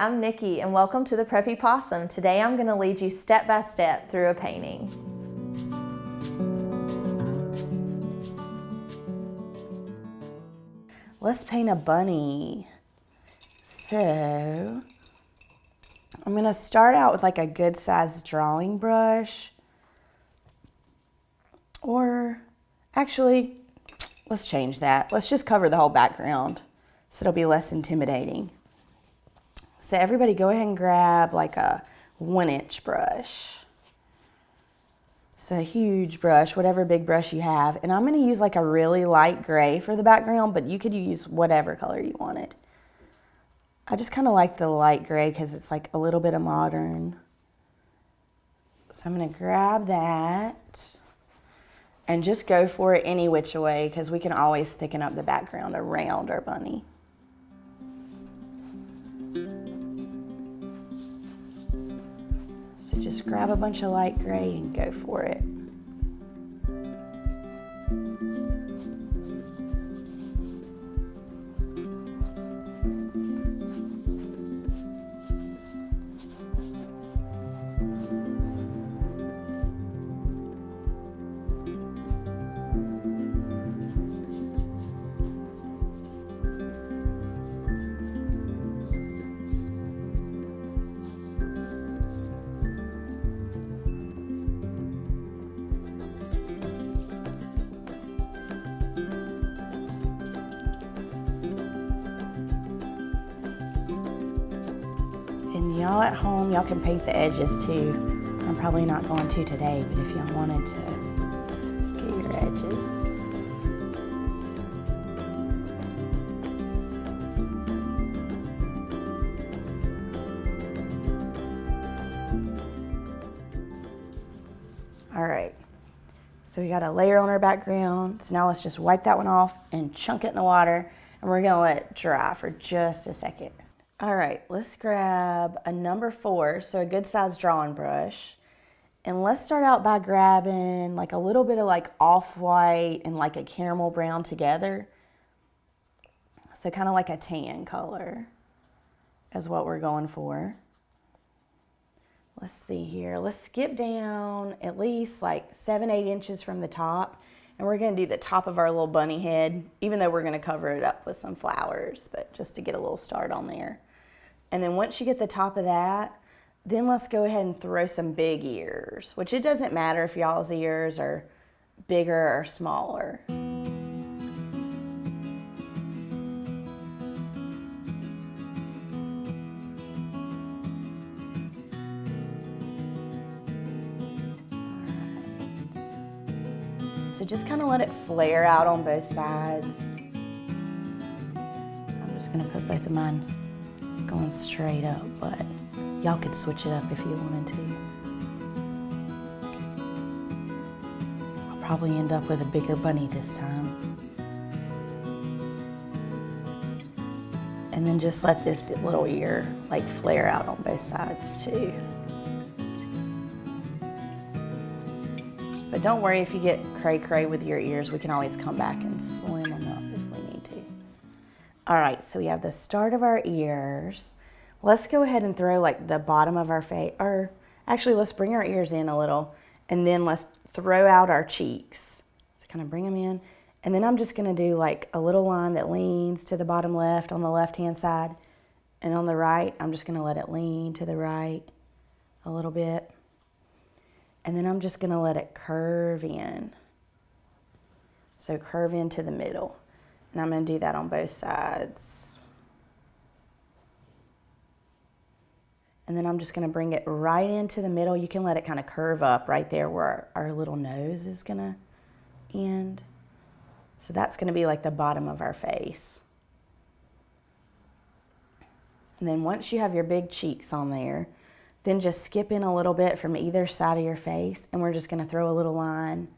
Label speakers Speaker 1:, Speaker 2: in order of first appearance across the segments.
Speaker 1: I'm Nikki and welcome to the Preppy Possum. Today I'm going to lead you step by step through a painting. Let's paint a bunny. So I'm going to start out with like a good sized drawing brush, or actually let's change that. Let's just cover the whole background so it'll be less intimidating. So everybody go ahead and grab like a 1-inch brush. So a huge brush, whatever big brush you have. And I'm going to use like a really light gray for the background, but you could use whatever color you wanted. I just kind of like the light gray because it's like a little bit of modern. So I'm going to grab that and just go for it any which way because we can always thicken up the background around our bunny. So just grab a bunch of light gray and go for it. And y'all at home, y'all can paint the edges too. I'm probably not going to today, but if y'all wanted to get your edges. All right, so we got a layer on our background. So now let's just wipe that one off and chunk it in the water, and we're gonna let it dry for just a second. All right, let's grab a number 4, so a good sized drawing brush. And let's start out by grabbing like a little bit of like off-white and like a caramel brown together. So kind of like a tan color is what we're going for. Let's see here, let's skip down at least like 7-8 inches from the top. And we're gonna do the top of our little bunny head, even though we're gonna cover it up with some flowers, but just to get a little start on there. And then once you get the top of that, then let's go ahead and throw some big ears, which it doesn't matter if y'all's ears are bigger or smaller. So just kind of let it flare out on both sides. I'm just gonna put both of mine going straight up, but y'all could switch it up if you wanted to. I'll probably end up with a bigger bunny this time. And then just let this little ear like flare out on both sides too. But don't worry if you get cray-cray with your ears, we can always come back and slim them up if we need to. All right, so we have the start of our ears. Let's go ahead and throw like the bottom of our face, or actually let's bring our ears in a little, and then let's throw out our cheeks. So kind of bring them in, and then I'm just gonna do like a little line that leans to the bottom left on the left-hand side, and on the right, I'm just gonna let it lean to the right a little bit. And then I'm just gonna let it curve in. So curve into the middle. And I'm gonna do that on both sides. And then I'm just gonna bring it right into the middle. You can let it kind of curve up right there where our little nose is gonna end. So that's gonna be like the bottom of our face. And then once you have your big cheeks on there, then just skip in a little bit from either side of your face, and we're just gonna throw a little line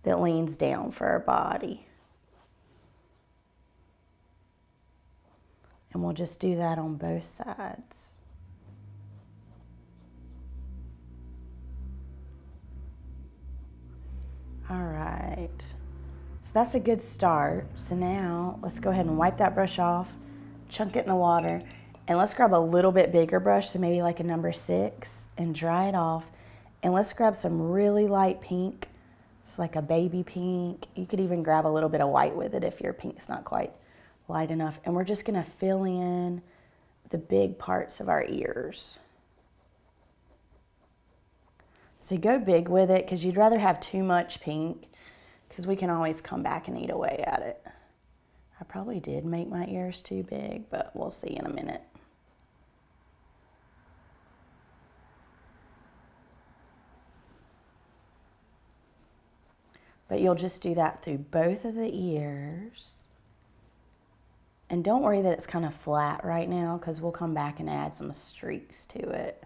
Speaker 1: that leans down for our body. And we'll just do that on both sides. All right, so that's a good start. So now let's go ahead and wipe that brush off, chunk it in the water, And let's grab a little bit bigger brush, so maybe like a number 6, and dry it off. And let's grab some really light pink. It's like a baby pink. You could even grab a little bit of white with it if your pink's not quite light enough. And we're just gonna fill in the big parts of our ears. So go big with it, because you'd rather have too much pink, because we can always come back and eat away at it. I probably did make my ears too big, but we'll see in a minute. But you'll just do that through both of the ears. And don't worry that it's kind of flat right now, because we'll come back and add some streaks to it.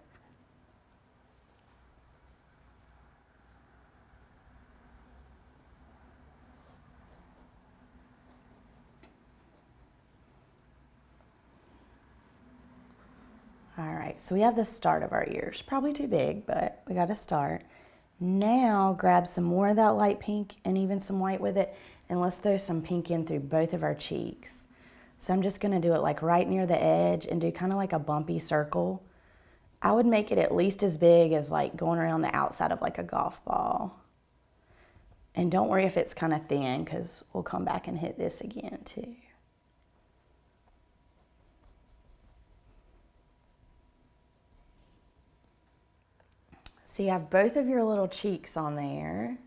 Speaker 1: All right, so we have the start of our ears. Probably too big, but we got to start. Now grab some more of that light pink and even some white with it, and let's throw some pink in through both of our cheeks. So I'm just gonna do it like right near the edge and do kind of like a bumpy circle. I would make it at least as big as like going around the outside of like a golf ball. And don't worry if it's kind of thin, because we'll come back and hit this again too. So you have both of your little cheeks on there.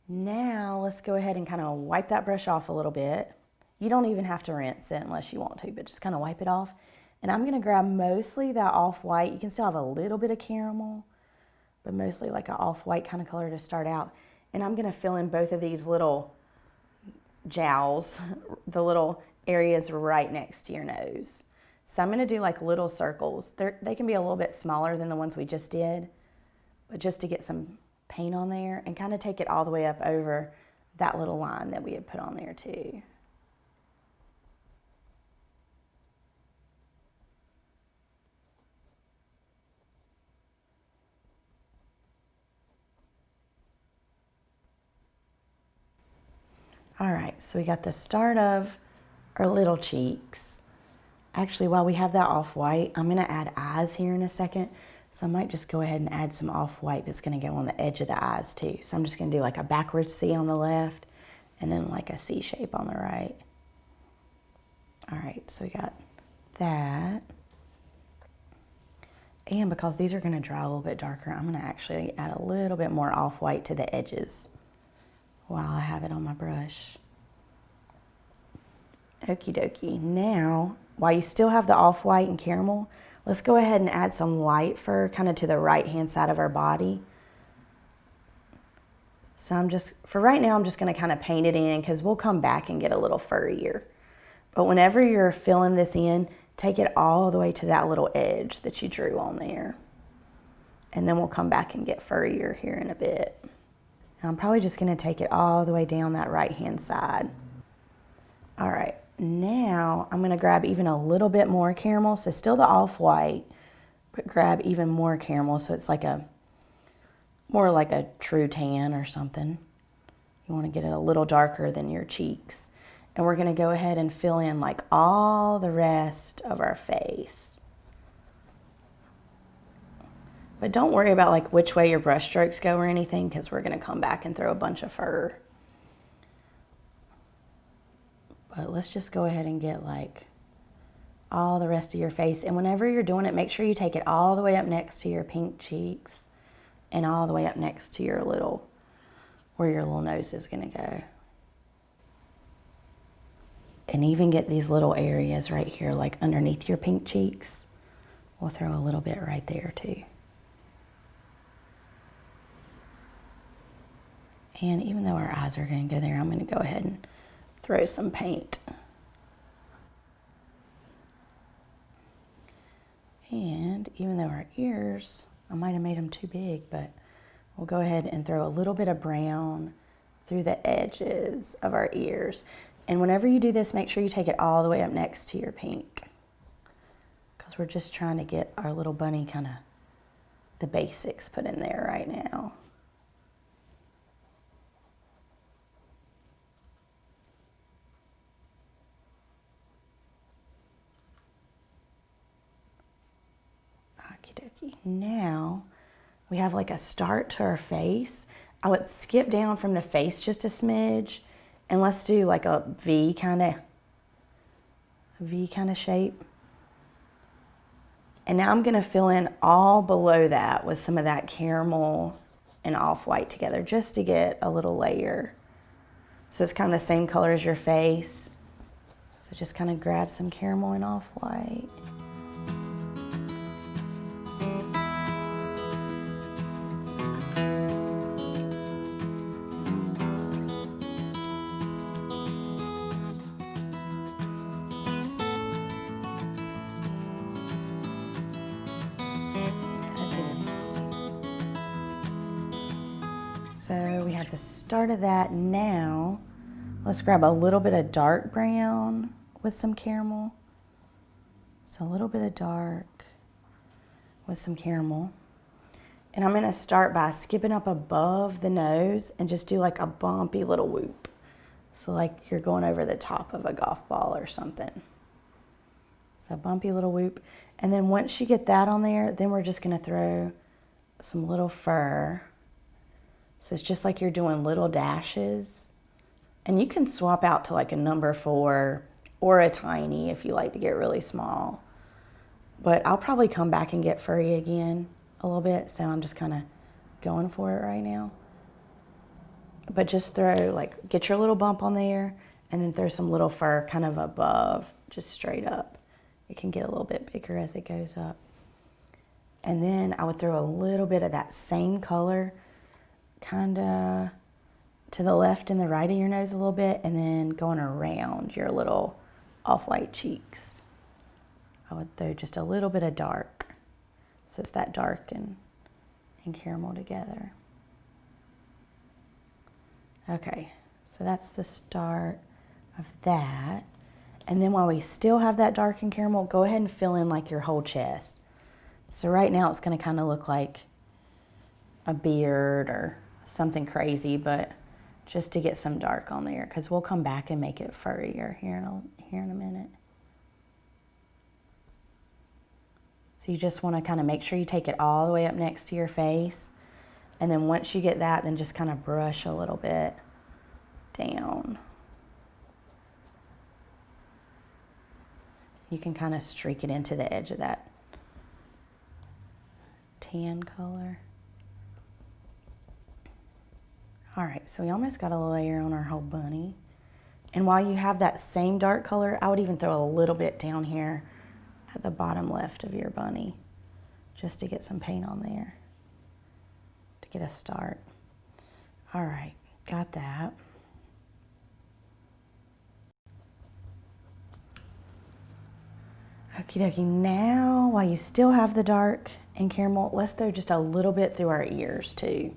Speaker 1: Now let's go ahead and kind of wipe that brush off a little bit. You don't even have to rinse it unless you want to, but just kind of wipe it off. And I'm gonna grab mostly that off-white. You can still have a little bit of caramel, but mostly like an off-white kind of color to start out. And I'm gonna fill in both of these little jowls, the little areas right next to your nose. So I'm gonna do like little circles. They can be a little bit smaller than the ones we just did, but just to get some paint on there and kind of take it all the way up over that little line that we had put on there too. All right, so we got the start of our little cheeks. Actually, while we have that off-white, I'm gonna add eyes here in a second. So I might just go ahead and add some off-white that's gonna go on the edge of the eyes too. So I'm just gonna do like a backwards C on the left and then like a C shape on the right. All right, so we got that. And because these are gonna dry a little bit darker, I'm gonna actually add a little bit more off-white to the edges while I have it on my brush. Okie dokie. Now, while you still have the off-white and caramel, let's go ahead and add some light fur kind of to the right-hand side of our body. So for right now, I'm just gonna kind of paint it in, because we'll come back and get a little furrier. But whenever you're filling this in, take it all the way to that little edge that you drew on there. And then we'll come back and get furrier here in a bit. And I'm probably just gonna take it all the way down that right-hand side. All right. Now I'm gonna grab even a little bit more caramel, so still the off-white, but grab even more caramel so it's like more like a true tan or something. You wanna get it a little darker than your cheeks. And we're gonna go ahead and fill in like all the rest of our face. But don't worry about like which way your brush strokes go or anything, because we're gonna come back and throw a bunch of fur. But let's just go ahead and get like all the rest of your face. And whenever you're doing it, make sure you take it all the way up next to your pink cheeks and all the way up next to your where your little nose is gonna go. And even get these little areas right here, like underneath your pink cheeks. We'll throw a little bit right there too. And even though our eyes are gonna go there, I'm gonna go ahead and throw some paint. And even though our ears, I might have made them too big, but we'll go ahead and throw a little bit of brown through the edges of our ears. And whenever you do this, make sure you take it all the way up next to your pink, because we're just trying to get our little bunny kind of the basics put in there right now. dokie. Now we have like a start to our face. I would skip down from the face just a smidge, and let's do like a V kind of shape. And now I'm gonna fill in all below that with some of that caramel and off-white together just to get a little layer. So it's kind of the same color as your face. So just kind of grab some caramel and off-white. So we have the start of that. Now let's grab a little bit of dark brown with some caramel. So a little bit of dark with some caramel. And I'm gonna start by skipping up above the nose and just do like a bumpy little whoop. So like you're going over the top of a golf ball or something. So a bumpy little whoop. And then once you get that on there, then we're just gonna throw some little fur. So it's just like you're doing little dashes. And you can swap out to like a number 4 or a tiny if you like to get really small. But I'll probably come back and get furry again a little bit. So I'm just kind of going for it right now. But just throw, like, get your little bump on there and then throw some little fur kind of above, just straight up. It can get a little bit bigger as it goes up. And then I would throw a little bit of that same color kind of to the left and the right of your nose a little bit, and then going around your little off-white cheeks. I would throw just a little bit of dark. So it's that dark and caramel together. Okay, so that's the start of that. And then while we still have that dark and caramel, go ahead and fill in like your whole chest. So right now it's gonna kind of look like a beard or something crazy, but just to get some dark on there, because we'll come back and make it furrier here in a minute. So you just want to kind of make sure you take it all the way up next to your face, and then once you get that, then just kind of brush a little bit down. You can kind of streak it into the edge of that tan color. All right, so we almost got a layer on our whole bunny. And while you have that same dark color, I would even throw a little bit down here at the bottom left of your bunny, just to get some paint on there, to get a start. All right, got that. Okie dokie, now while you still have the dark and caramel, let's throw just a little bit through our ears too.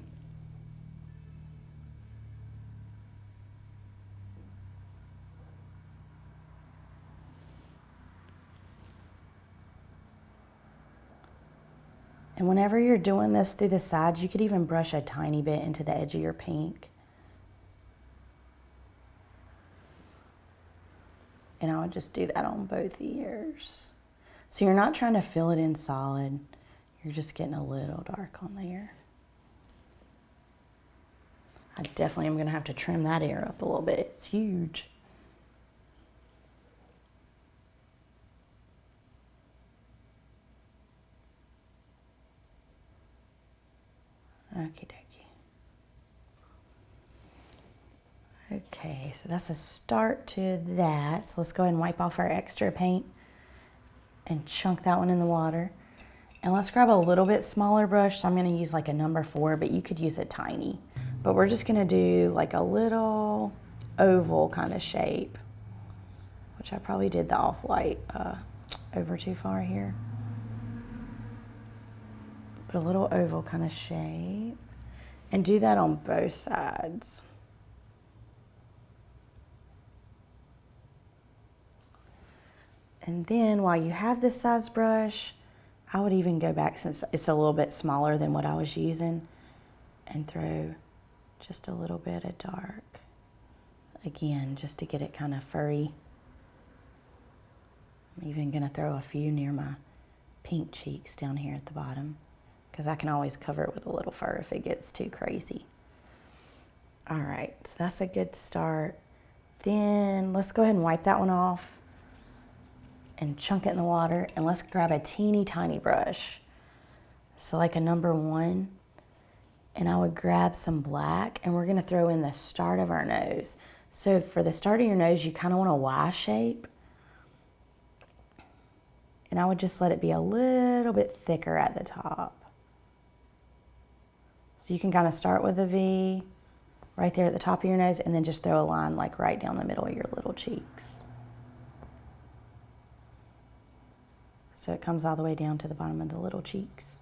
Speaker 1: And whenever you're doing this through the sides, you could even brush a tiny bit into the edge of your pink. And I would just do that on both ears. So you're not trying to fill it in solid. You're just getting a little dark on there. I definitely am gonna have to trim that ear up a little bit. It's huge. Okie dokie. Okay, so that's a start to that. So let's go ahead and wipe off our extra paint and chunk that one in the water. And let's grab a little bit smaller brush. So I'm gonna use like a number 4, but you could use a tiny. But we're just gonna do like a little oval kind of shape, which I probably did the off-white over too far here. But a little oval kind of shape, and do that on both sides. And then while you have this size brush, I would even go back, since it's a little bit smaller than what I was using, and throw just a little bit of dark. Again, just to get it kind of furry. I'm even gonna throw a few near my pink cheeks down here at the bottom, because I can always cover it with a little fur if it gets too crazy. All right, so that's a good start. Then let's go ahead and wipe that one off and chunk it in the water, and let's grab a teeny tiny brush. So like a number 1, and I would grab some black, and we're gonna throw in the start of our nose. So for the start of your nose, you kind of want a Y shape. And I would just let it be a little bit thicker at the top. So you can kind of start with a V right there at the top of your nose, and then just throw a line like right down the middle of your little cheeks. So it comes all the way down to the bottom of the little cheeks.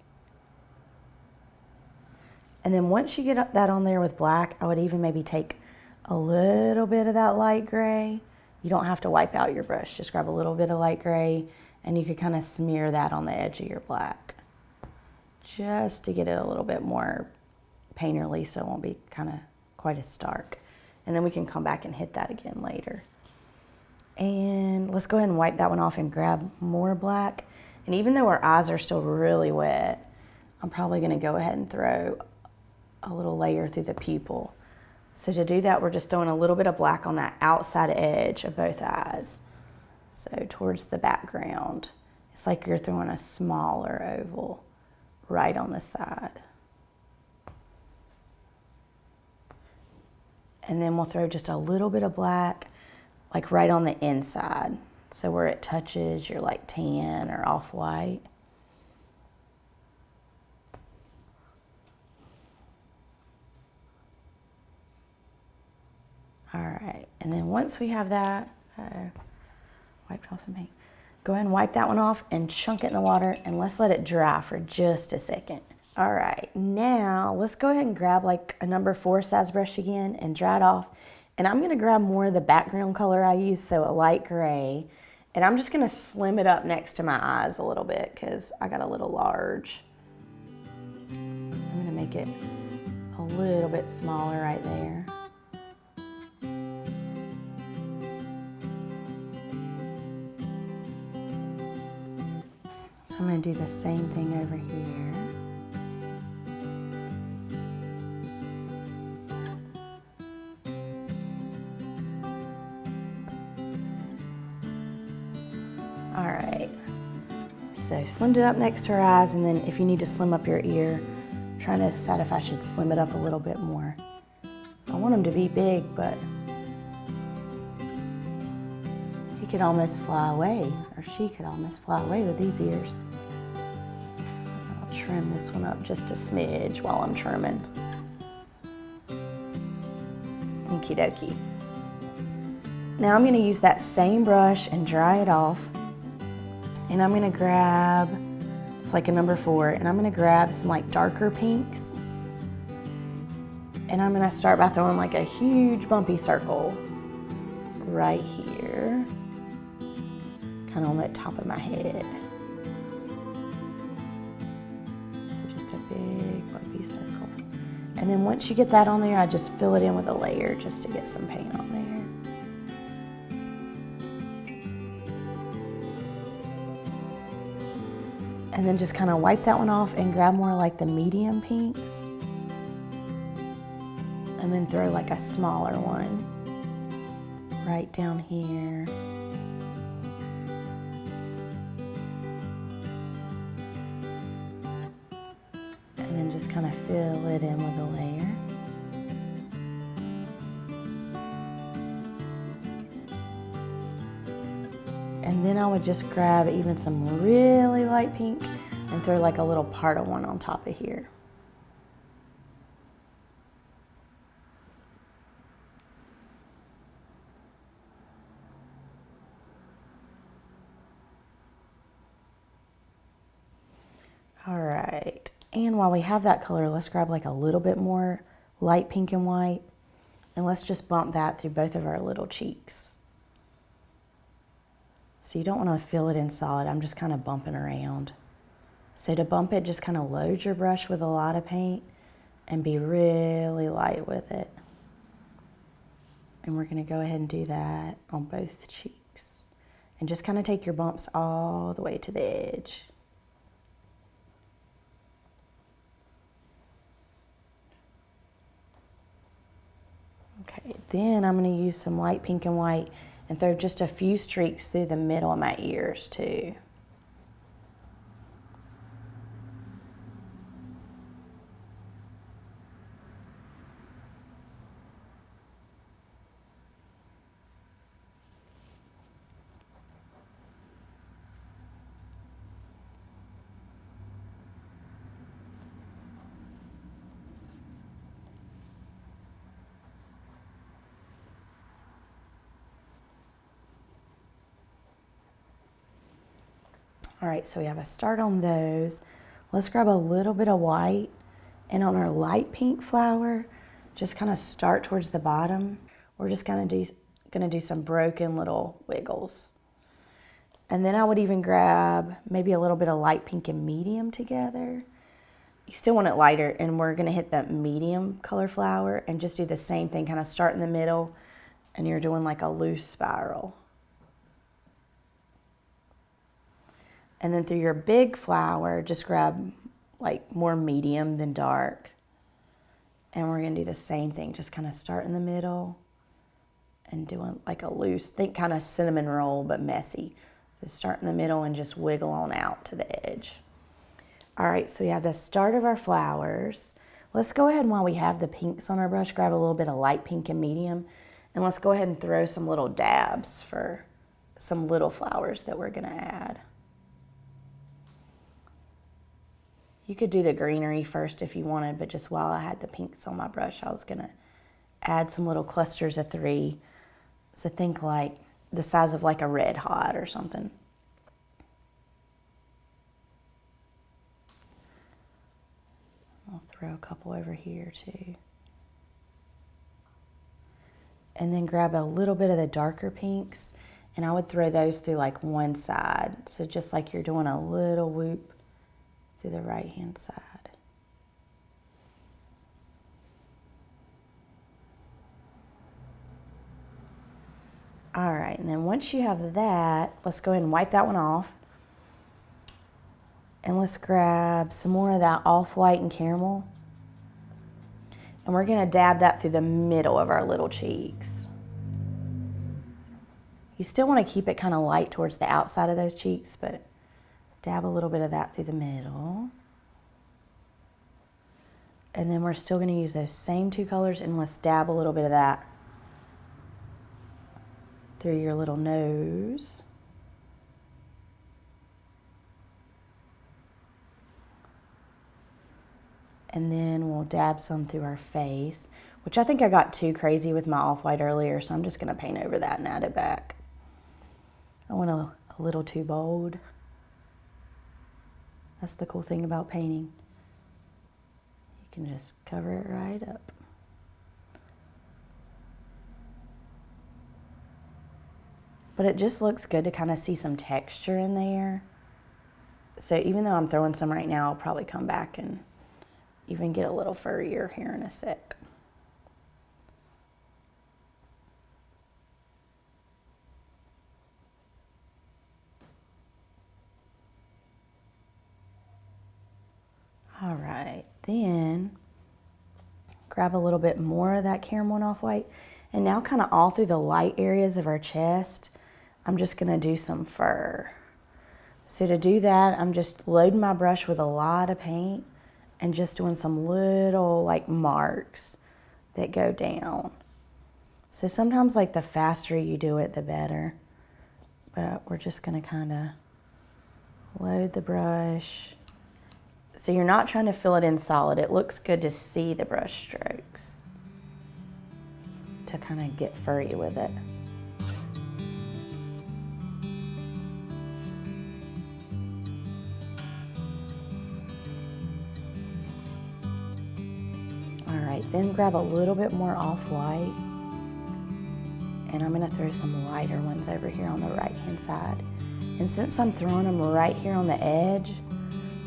Speaker 1: And then once you get that on there with black, I would even maybe take a little bit of that light gray. You don't have to wipe out your brush, just grab a little bit of light gray, and you could kind of smear that on the edge of your black, just to get it a little bit more painterly so it won't be kind of quite as stark. And then we can come back and hit that again later. And let's go ahead and wipe that one off and grab more black. And even though our eyes are still really wet, I'm probably gonna go ahead and throw a little layer through the pupil. So to do that, we're just throwing a little bit of black on that outside edge of both eyes. So towards the background. It's like you're throwing a smaller oval right on the side. And then we'll throw just a little bit of black like right on the inside. So where it touches your like tan or off-white. All right, and then once we have that, wiped off some paint. Go ahead and wipe that one off and chunk it in the water, and let's let it dry for just a second. All right, now let's go ahead and grab like a number 4 size brush again and dry it off. And I'm gonna grab more of the background color I use, so a light gray. And I'm just gonna slim it up next to my eyes a little bit because I got a little large. I'm gonna make it a little bit smaller right there. I'm gonna do the same thing over here. All right, so slimmed it up next to her eyes, and then if you need to slim up your ear, I'm trying to decide if I should slim it up a little bit more. I want him to be big, but he could almost fly away, or she could almost fly away with these ears. I'll trim this one up just a smidge while I'm trimming. Okie dokie. Now I'm gonna use that same brush and dry it off. And I'm gonna grab, it's like a number 4, and I'm gonna grab some like darker pinks. And I'm gonna start by throwing like a huge bumpy circle right here, kind of on the top of my head. So just a big bumpy circle. And then once you get that on there, I just fill it in with a layer just to get some paint on there. And then just kind of wipe that one off and grab more like the medium pinks. And then throw like a smaller one right down here. And then just kind of fill it in with a layer. And then I would just grab even some really light pink and throw like a little part of one on top of here. All right, and while we have that color, let's grab like a little bit more light pink and white, and let's just bump that through both of our little cheeks. So you don't want to fill it in solid, I'm just kind of bumping around. So to bump it, just kind of load your brush with a lot of paint and be really light with it. And we're gonna go ahead and do that on both cheeks. And just kind of take your bumps all the way to the edge. Okay, then I'm going to use some light pink and white and throw just a few streaks through the middle of my ears too. All right, so we have a start on those. Let's grab a little bit of white, and on our light pink flower, just kind of start towards the bottom. We're just gonna do some broken little wiggles. And then I would even grab maybe a little bit of light pink and medium together. You still want it lighter, and we're gonna hit that medium color flower and just do the same thing, kind of start in the middle, and you're doing like a loose spiral. And then through your big flower, just grab like more medium than dark. And we're gonna do the same thing, just kind of start in the middle and doing like a loose, think kind of cinnamon roll, but messy. So start in the middle and just wiggle on out to the edge. All right, so we have the start of our flowers. Let's go ahead, and while we have the pinks on our brush, grab a little bit of light pink and medium, and let's go ahead and throw some little dabs for some little flowers that we're gonna add. You could do the greenery first if you wanted, but just while I had the pinks on my brush, I was gonna add some little clusters of 3. So think like the size of like a red hot or something. I'll throw a couple over here too. And then grab a little bit of the darker pinks, and I would throw those through like one side. So just like you're doing a little whoop through the right hand side. All right, and then once you have that, let's go ahead and wipe that one off. And let's grab some more of that off-white and caramel. And we're gonna dab that through the middle of our little cheeks. You still wanna keep it kind of light towards the outside of those cheeks, but dab a little bit of that through the middle. And then we're still gonna use those same 2 colors, and let's dab a little bit of that through your little nose. And then we'll dab some through our face, which I think I got too crazy with my off-white earlier, so I'm just gonna paint over that and add it back. I went a little too bold. That's the cool thing about painting. You can just cover it right up. But it just looks good to kind of see some texture in there. So even though I'm throwing some right now, I'll probably come back and even get a little furrier here in a sec. All right, then grab a little bit more of that caramel and off-white, and now kind of all through the light areas of our chest, I'm just gonna do some fur. So to do that, I'm just loading my brush with a lot of paint and just doing some little like marks that go down. So sometimes like the faster you do it, the better. But we're just gonna kind of load the brush. So you're not trying to fill it in solid. It looks good to see the brush strokes, to kind of get furry with it. All right, then grab a little bit more off-white, and I'm gonna throw some lighter ones over here on the right-hand side. And since I'm throwing them right here on the edge,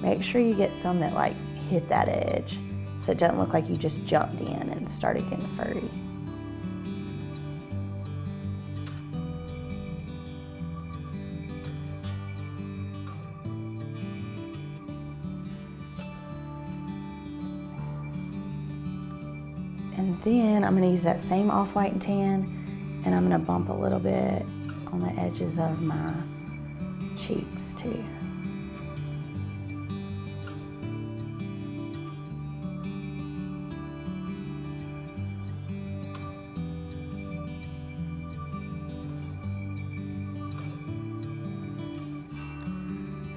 Speaker 1: make sure you get some that like hit that edge, so it doesn't look like you just jumped in and started getting furry. And then I'm gonna use that same off-white and tan, and I'm gonna bump a little bit on the edges of my cheeks too.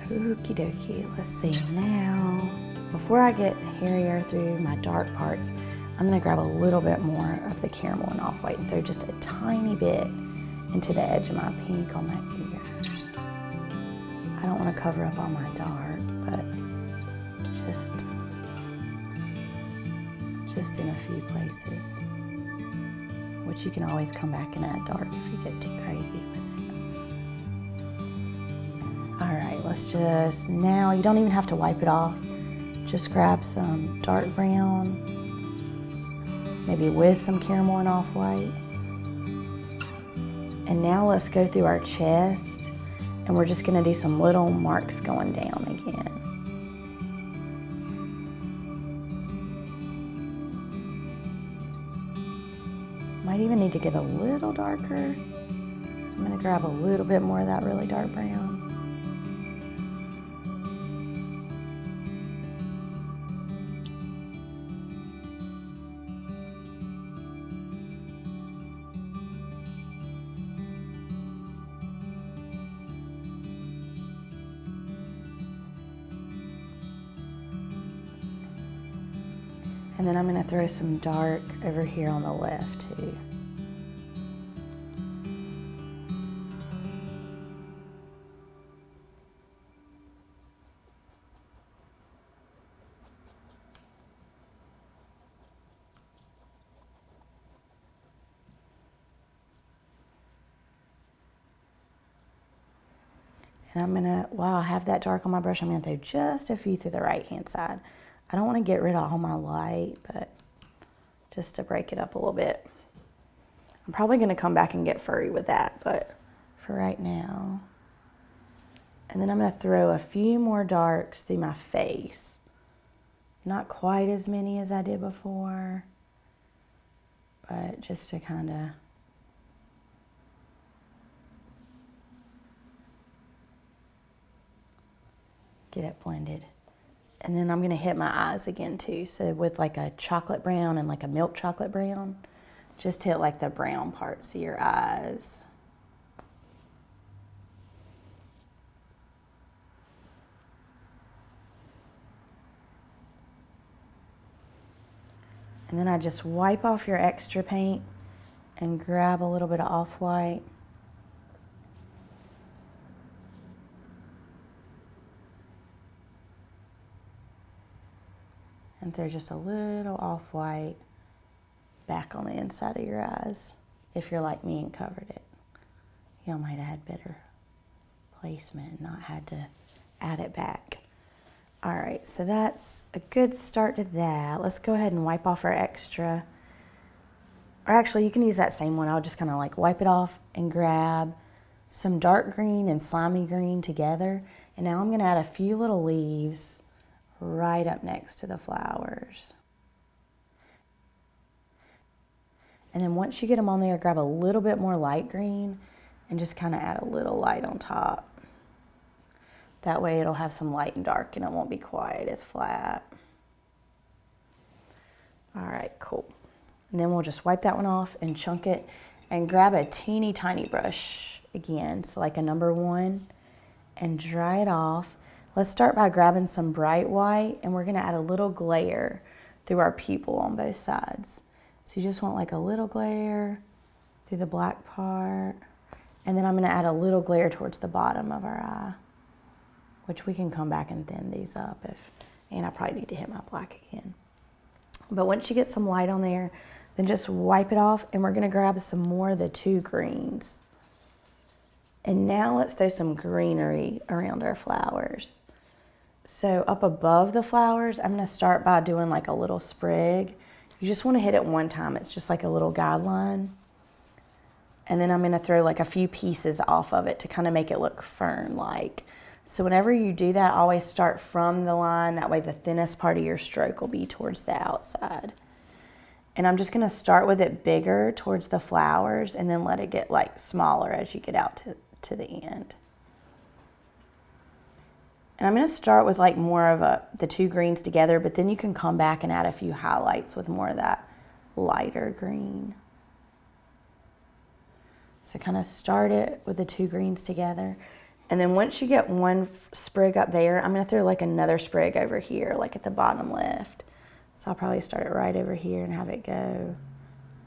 Speaker 1: Okie dokie, let's see now. Before I get hairier through my dark parts, I'm gonna grab a little bit more of the caramel and off-white and throw just a tiny bit into the edge of my pink on my ears. I don't wanna cover up all my dark, but just in a few places, which you can always come back and add dark if you get too crazy with it. All right, let's just, now you don't even have to wipe it off. Just grab some dark brown, maybe with some caramel and off-white. And now let's go through our chest, and we're just gonna do some little marks going down again. Might even need to get a little darker. I'm gonna grab a little bit more of that really dark brown. And then I'm gonna throw some dark over here on the left too. And I'm gonna, while I have that dark on my brush, I'm gonna throw just a few through the right-hand side. I don't wanna get rid of all my light, but just to break it up a little bit. I'm probably gonna come back and get furry with that, but for right now. And then I'm gonna throw a few more darks through my face. Not quite as many as I did before, but just to kinda get it blended. And then I'm gonna hit my eyes again too. So with like a chocolate brown and like a milk chocolate brown, just hit like the brown parts of your eyes. And then I just wipe off your extra paint and grab a little bit of off-white. And throw just a little off-white back on the inside of your eyes. If you're like me and covered it, y'all might have had better placement and not had to add it back. All right, so that's a good start to that. Let's go ahead and wipe off our extra. Or actually, you can use that same one. I'll just kind of like wipe it off and grab some dark green and slimy green together. And now I'm gonna add a few little leaves right up next to the flowers. And then once you get them on there, grab a little bit more light green and just kind of add a little light on top. That way it'll have some light and dark and it won't be quite as flat. All right, cool. And then we'll just wipe that one off and chunk it and grab a teeny tiny brush again, so like a number 1, and dry it off. Let's start by grabbing some bright white, and we're gonna add a little glare through our pupil on both sides. So you just want like a little glare through the black part, and then I'm gonna add a little glare towards the bottom of our eye, which we can come back and thin these up and I probably need to hit my black again. But once you get some light on there, then just wipe it off, and we're gonna grab some more of the 2 greens. And now let's throw some greenery around our flowers. So up above the flowers, I'm gonna start by doing like a little sprig. You just wanna hit it one time. It's just like a little guideline. And then I'm gonna throw like a few pieces off of it to kind of make it look fern-like. So whenever you do that, always start from the line. That way the thinnest part of your stroke will be towards the outside. And I'm just gonna start with it bigger towards the flowers and then let it get like smaller as you get out to the end. And I'm gonna start with like more of the two greens together, but then you can come back and add a few highlights with more of that lighter green. So kind of start it with the two greens together. And then once you get one sprig up there, I'm gonna throw like another sprig over here, like at the bottom left. So I'll probably start it right over here and have it go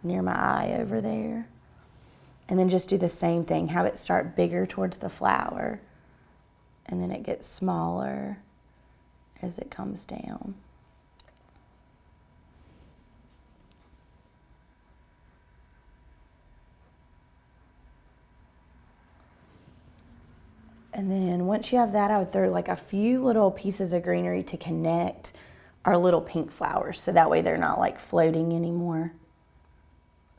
Speaker 1: near my eye over there. And then just do the same thing, have it start bigger towards the flower, and then it gets smaller as it comes down. And then once you have that, I would throw like a few little pieces of greenery to connect our little pink flowers, so that way they're not like floating anymore.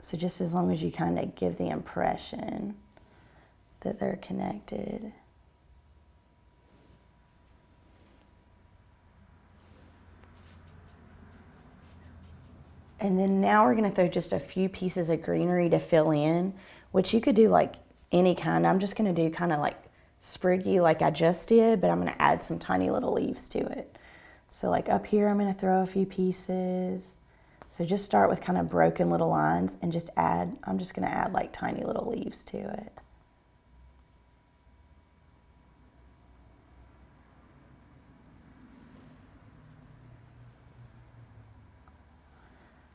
Speaker 1: So just as long as you kind of give the impression that they're connected. And then now we're gonna throw just a few pieces of greenery to fill in, which you could do like any kind. I'm just gonna do kind of like spriggy like I just did, but I'm gonna add some tiny little leaves to it. So like up here, I'm gonna throw a few pieces. So just start with kind of broken little lines and just add, I'm just gonna add like tiny little leaves to it.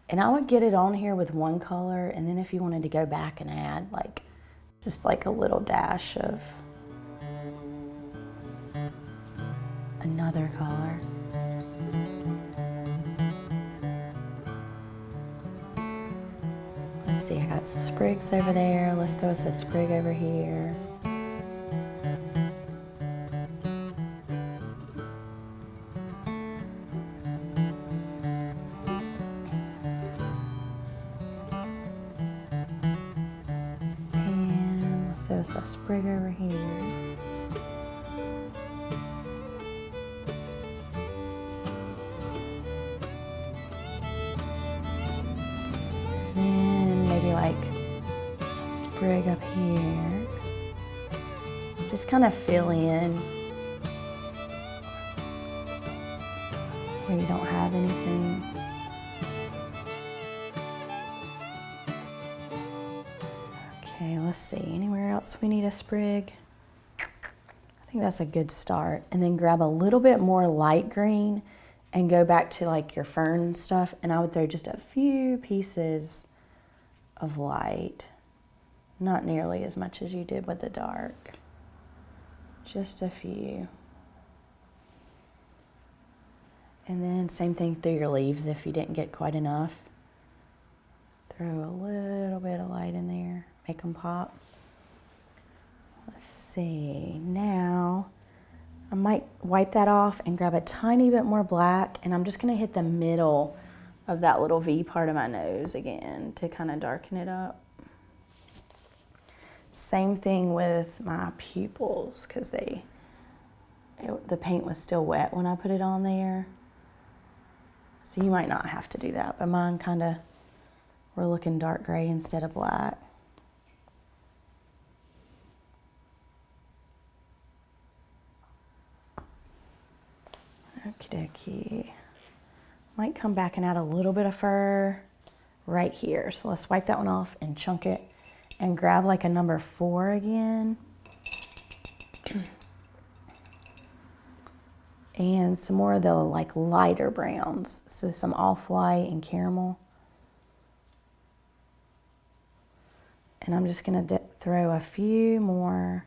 Speaker 1: And I would get it on here with one color, and then if you wanted to go back and add like, just like a little dash of another color. Let's see, I got some sprigs over there. Let's throw us a sprig over here. And let's throw us a sprig over here. Then maybe like a sprig up here. Just kind of fill in where you don't have anything. Okay, let's see, anywhere else we need a sprig? I think that's a good start. And then grab a little bit more light green and go back to like your fern stuff, and I would throw just a few pieces of light. Not nearly as much as you did with the dark. Just a few. And then same thing through your leaves if you didn't get quite enough. Throw a little bit of light in there, make them pop. Let's see, now I might wipe that off and grab a tiny bit more black, and I'm just gonna hit the middle of that little V part of my nose again to kind of darken it up. Same thing with my pupils, because the paint was still wet when I put it on there. So you might not have to do that, but mine kind of were looking dark gray instead of black. Okie dokie. Might come back and add a little bit of fur right here. So let's wipe that one off and chunk it and grab like a number 4 again. And some more of the like lighter browns. So some off-white and caramel. And I'm just gonna throw a few more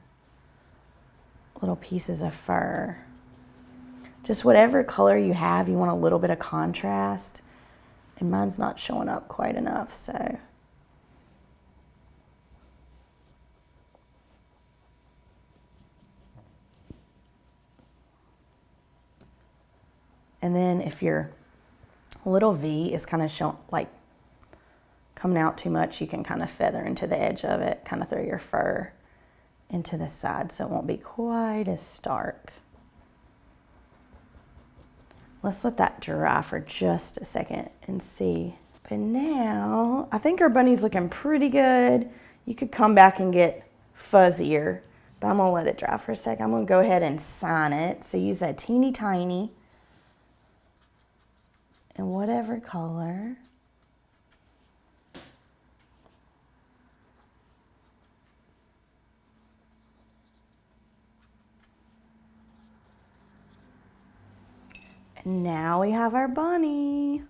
Speaker 1: little pieces of fur. Just whatever color you have, you want a little bit of contrast. And mine's not showing up quite enough, so. And then if your little V is kind of showing, like coming out too much, you can kind of feather into the edge of it, kind of throw your fur into the side so it won't be quite as stark. Let's let that dry for just a second and see But now, I think our bunny's looking pretty good. You could come back and get fuzzier, but I'm gonna let it dry for a sec. I'm gonna go ahead and sign it. So use that teeny tiny in whatever color. And now we have our bunny.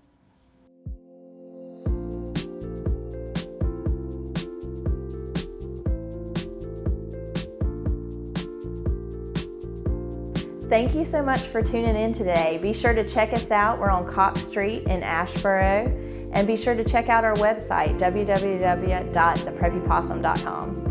Speaker 1: Thank you so much for tuning in today. Be sure to check us out. We're on Cox Street in Asheboro. And be sure to check out our website, www.thepreppypossum.com.